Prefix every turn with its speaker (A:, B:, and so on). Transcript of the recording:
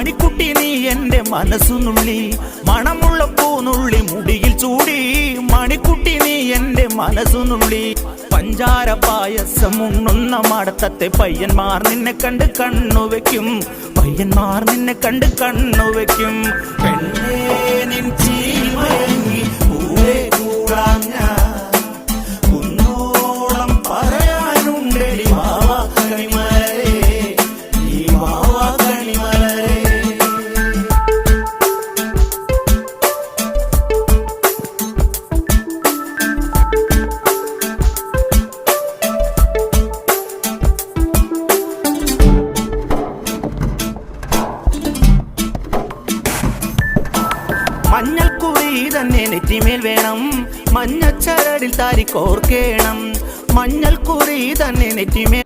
A: മണിക്കുട്ടി നീ എൻ്റെ മനസ്സുനുള്ളി മണമുള്ള പൂനുള്ളി മുടിയിൽ ചൂടി മണിക്കുട്ടി നീ എൻ്റെ മനസ്സുനുള്ളി പഞ്ചാര പായസം ഉണ്ണുന്ന മടത്തത്തെ പയ്യന്മാർ നിന്നെ കണ്ട് കണ്ണുവെക്കും പയ്യന്മാർ നിന്നെ കണ്ട് കണ്ണുവെക്കും പെണ്ണേ നിൻ ചീമയങ്ങി പൂവേ കൂടാൻ ഞാൻ കുന്നോളം പറയാനുണ്ടടി വാവാ കണിമലരേ ഈ വാവാ കണിമലരേ. മഞ്ഞൾക്കുറി തന്നെ നെറ്റിമേൽ വേണം മഞ്ഞച്ചരടിൽ താരി കോർക്കേണം മഞ്ഞൾക്കുറി തന്നെ നെറ്റിമേൽ